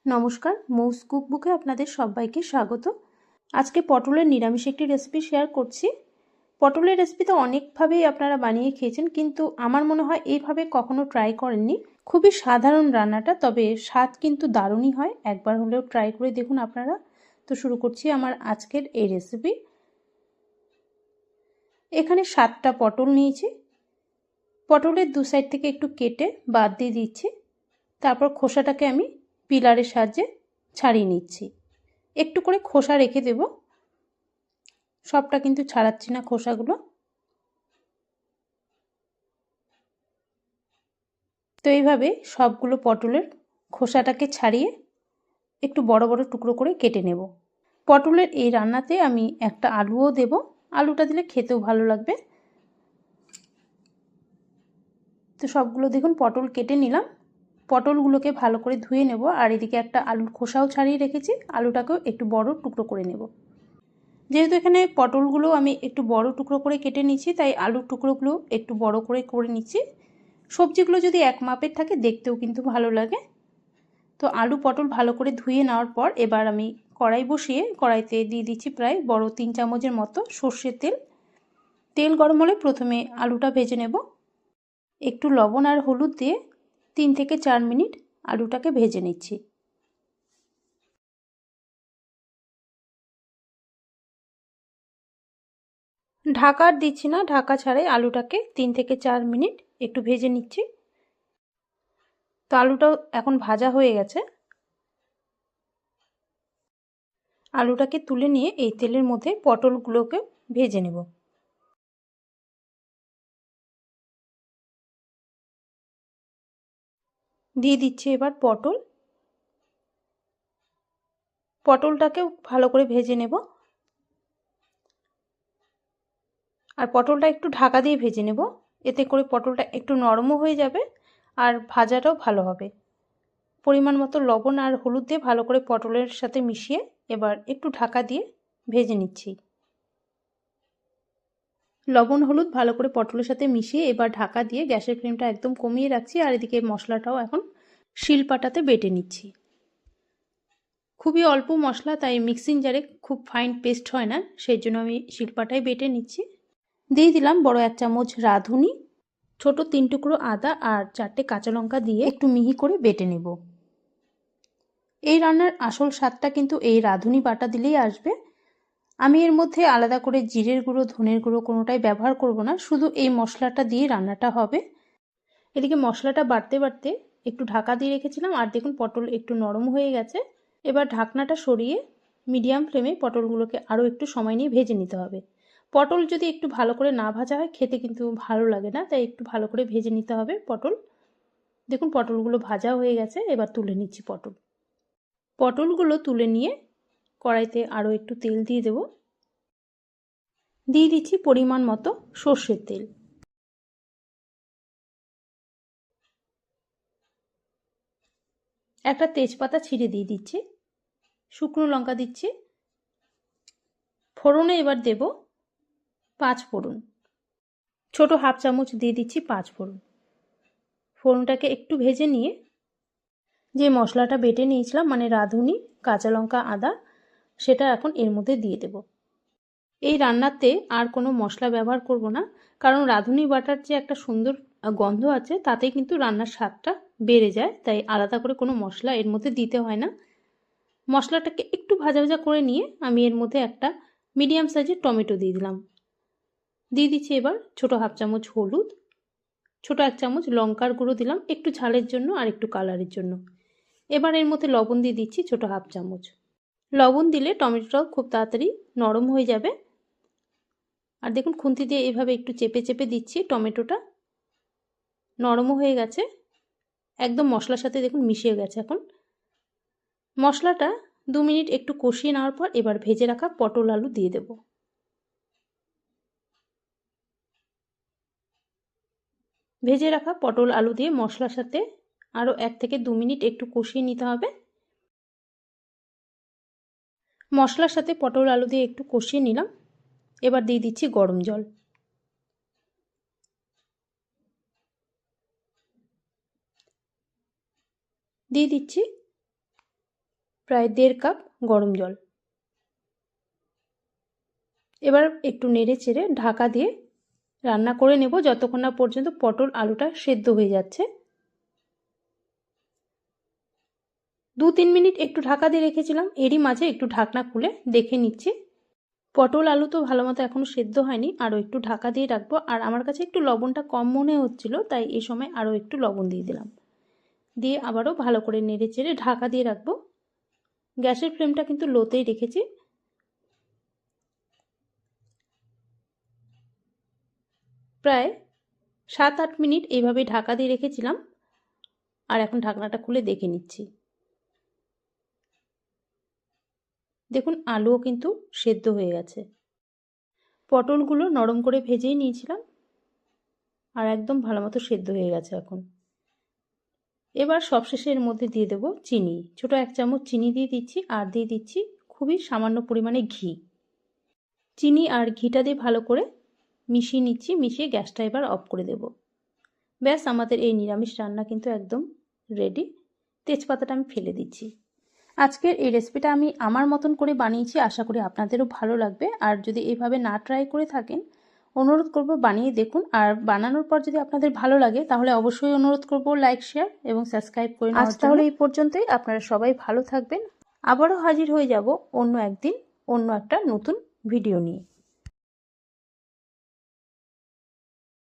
নমস্কার, মৌস কুকবুকে আপনাদের সবাইকে স্বাগত। আজকে পটলের নিরামিষ একটি রেসিপি শেয়ার করছি। পটলের রেসিপি তো অনেকভাবেই আপনারা বানিয়ে খেয়েছেন, কিন্তু আমার মনে হয় এইভাবে কখনো ট্রাই করেননি। খুবই সাধারণ রান্নাটা, তবে স্বাদ কিন্তু দারুণই হয়। একবার হলেও ট্রাই করে দেখুন আপনারা। তো শুরু করছি আমার আজকের এই রেসিপি। এখানে 7টা পটল নিয়েছি। পটলের দু সাইড থেকে একটু কেটে বাদ দিয়ে দিচ্ছি। তারপর খোসাটাকে আমি পিলারের সাহায্যে ছাড়িয়ে নিচ্ছি। একটু করে খোসা রেখে দেব, সবটা কিন্তু ছাড়াচ্ছি না খোসাগুলো। তো এইভাবে সবগুলো পটলের খোসাটাকে ছাড়িয়ে একটু বড় বড় টুকরো করে কেটে নেব। পটলের এই রান্নাতে আমি একটা আলুও দেব, আলুটা দিলে খেতেও ভালো লাগবে। তো সবগুলো দেখুন পটল কেটে নিলাম। পটলগুলোকে ভালো করে ধুয়ে নেব, আর এদিকে একটা আলুর খোসাও ছাড়িয়ে রেখেছি, আলুটাকেও একটু বড় টুকরো করে নেব। যেহেতু এখানে পটলগুলো আমি একটু বড় টুকরো করে কেটে নিচ্ছি, তাই আলুর টুকরোগুলো একটু বড় করে করে নিচ্ছি। সবজিগুলো যদি এক মাপের থাকে দেখতেও কিন্তু ভালো লাগে। তো আলু পটল ভালো করে ধুয়ে নেওয়ার পর এবার আমি কড়াই বসিয়ে কড়াইতে দিয়ে দিচ্ছি প্রায় বড় 3 চামচের মতো সর্ষের তেল। তেল গরম হলে প্রথমে আলুটা ভেজে নেব। একটু লবণ আর হলুদ দিয়ে 3 থেকে 4 মিনিট আলুটাকে ভেজে নিচ্ছি। ঢাকা আর দিচ্ছি না, ঢাকা ছাড়াই আলুটাকে 3 থেকে 4 মিনিট একটু ভেজে নিচ্ছি। তো আলুটাও এখন ভাজা হয়ে গেছে। আলুটাকে তুলে নিয়ে এই তেলের মধ্যে পটলগুলোকে ভেজে নেব। দিয়ে দিচ্ছি এবার পটলটাকেও ভালো করে ভেজে নেব। আর পটলটা একটু ঢাকা দিয়ে ভেজে নেব, এতে করে পটলটা একটু নরমও হয়ে যাবে আর ভাজাটাও ভালো হবে। পরিমাণ মতো লবণ আর হলুদ দিয়ে ভালো করে পটলের সাথে মিশিয়ে এবার একটু ঢাকা দিয়ে ভেজে নিচ্ছি। লবণ হলুদ ভালো করে পটলের সাথে মিশিয়ে এবার ঢাকা দিয়ে গ্যাসের ফ্লেমটা একদম কমিয়ে রাখছি, আর এদিকে মশলাটাও এখন শিলপাটাতে বেটে নিচ্ছি। খুবই অল্প মশলা, তাই মিক্সিং জারে খুব ফাইন পেস্ট হয় না, সেই জন্য আমি শিলপাটায় বেটে নিচ্ছি। দিয়ে দিলাম বড় 1 চামচ রাঁধুনি, ছোট 3 টুকরো আদা আর 4টে কাঁচা লঙ্কা দিয়ে একটু মিহি করে বেটে নেব। এই রান্নার আসল স্বাদটা কিন্তু এই রাঁধুনি বাটা দিলেই আসবে। আমি এর মধ্যে আলাদা করে জিরের গুঁড়ো ধনের গুঁড়ো কোনোটাই ব্যবহার করব না, শুধু এই মশলাটা দিয়ে রান্নাটা হবে। এদিকে মশলাটা বাড়তে বাড়তে একটু ঢাকা দিয়ে রেখেছিলাম, আর দেখুন পটল একটু নরম হয়ে গেছে। এবার ঢাকনাটা সরিয়ে মিডিয়াম ফ্লেমে পটলগুলোকে আরও একটু সময় নিয়ে ভেজে নিতে হবে। পটল যদি একটু ভালো করে না ভাজা হয় খেতে কিন্তু ভালো লাগে না, তাই একটু ভালো করে ভেজে নিতে হবে পটল। দেখুন পটলগুলো ভাজা হয়ে গেছে, এবার তুলে নিচ্ছি পটলগুলো তুলে নিয়ে কড়াইতে আরও একটু তেল দিয়ে দেব। দিয়ে দিচ্ছি পরিমাণ মতো সর্ষের তেল। একটা তেজপাতা ছিঁড়ে দিয়ে দিচ্ছি, শুকনো লঙ্কা দিচ্ছি। ফোড়নে এবার দেব 5 ফোড়ন, ছোট হাফ চামচ দিয়ে দিচ্ছি 5 ফোড়ন। ফোড়নটাকে একটু ভেজে নিয়ে যে মশলাটা বেটে নিয়েছিলাম মানে রাঁধুনি, কাঁচা লঙ্কা, আদা, সেটা এখন এর মধ্যে দিয়ে দেব। এই রান্নাতে আর কোনো মশলা ব্যবহার করব না, কারণ রাঁধুনি বাটার যে একটা সুন্দর গন্ধ আছে তাতেই কিন্তু রান্নার স্বাদটা বেড়ে যায়, তাই আলাদা করে কোনো মশলা এর মধ্যে দিতে হয় না। মশলাটাকে একটু ভাজা ভাজা করে নিয়ে আমি এর মধ্যে একটা মিডিয়াম সাইজের টমেটো দিয়ে দিলাম। দিয়ে দিচ্ছি এবার ছোট হাফ চামচ হলুদ, ছোট 1 চামচ লঙ্কার গুঁড়ো দিলাম একটু ঝালের জন্য আর একটু কালারের জন্য। এবার এর মধ্যে লবণ দিয়ে দিচ্ছি ছোট হাফ চামচ। লবণ দিলে টমেটোটাও খুব তাড়াতাড়ি নরম হয়ে যাবে। আর দেখুন খুন্তি দিয়ে এভাবে একটু চেপে চেপে দিচ্ছি, টমেটোটা নরমও হয়ে গেছে, একদম মশলার সাথে দেখুন মিশিয়ে গেছে। এখন মশলাটা 2 মিনিট একটু কষিয়ে নেওয়ার পর এবার ভেজে রাখা পটল আলু দিয়ে দেব। ভেজে রাখা পটল আলু দিয়ে মশলার সাথে আরও 1 থেকে 2 মিনিট একটু কষিয়ে নিতে হবে। মশলার সাথে পটল আলু দিয়ে একটু কষিয়ে নিলাম, এবার দিয়ে দিচ্ছি গরম জল। দিয়ে দিচ্ছি প্রায় 1.5 কাপ গরম জল। এবার একটু নেড়ে চেড়ে ঢাকা দিয়ে রান্না করে নেব যতক্ষণ না পর্যন্ত পটল আলুটা সেদ্ধ হয়ে যাচ্ছে। 2-3 মিনিট একটু ঢাকা দিয়ে রেখেছিলাম, এরই মাঝে একটু ঢাকনা খুলে দেখে নিচ্ছি। পটল আলু তো ভালো মতো এখনও সেদ্ধ হয়নি, আরও একটু ঢাকা দিয়ে রাখবো। আর আমার কাছে একটু লবণটা কম মনে হচ্ছিল, তাই এই সময় আরও একটু লবণ দিয়ে দিলাম। দিয়ে আবারও ভালো করে নেড়ে চেড়ে ঢাকা দিয়ে রাখবো। গ্যাসের ফ্লেমটা কিন্তু লোতেই রেখেছি। প্রায় 7-8 মিনিট এইভাবে ঢাকা দিয়ে রেখেছিলাম, আর এখন ঢাকনাটা খুলে দেখে নিচ্ছি। দেখুন আলুও কিন্তু সেদ্ধ হয়ে গেছে। পটলগুলো নরম করে ভেজেই নিয়েছিলাম, আর একদম ভালো মতো সেদ্ধ হয়ে গেছে এখন। এবার সবশেষে এর মধ্যে দিয়ে দেবো চিনি। ছোট 1 চামচ চিনি দিয়ে দিচ্ছি, আর দিয়ে দিচ্ছি খুবই সামান্য পরিমাণে ঘি। চিনি আর ঘিটা দিয়ে ভালো করে মিশিয়ে নিচ্ছি। মিশিয়ে গ্যাসটা এবার অফ করে দেব। ব্যাস, আমাদের এই নিরামিষ রান্না কিন্তু একদম রেডি। তেজপাতাটা আমি ফেলে দিচ্ছি। আজকের এই রেসিপিটা আমি আমার মতন করে বানিয়েছি, আশা করি আপনাদেরও ভালো লাগবে। আর যদি এইভাবে না ট্রাই করে থাকেন, অনুরোধ করব বানিয়ে দেখুন। আর বানানোর পর যদি আপনাদের ভালো লাগে তাহলে অবশ্যই অনুরোধ করব লাইক, শেয়ার এবং সাবস্ক্রাইব করে নেওয়ার জন্য। আজ তাহলে এই পর্যন্তই। আপনারা সবাই ভালো থাকবেন। আবারও হাজির হয়ে যাব অন্য একদিন অন্য একটা নতুন ভিডিও নিয়ে।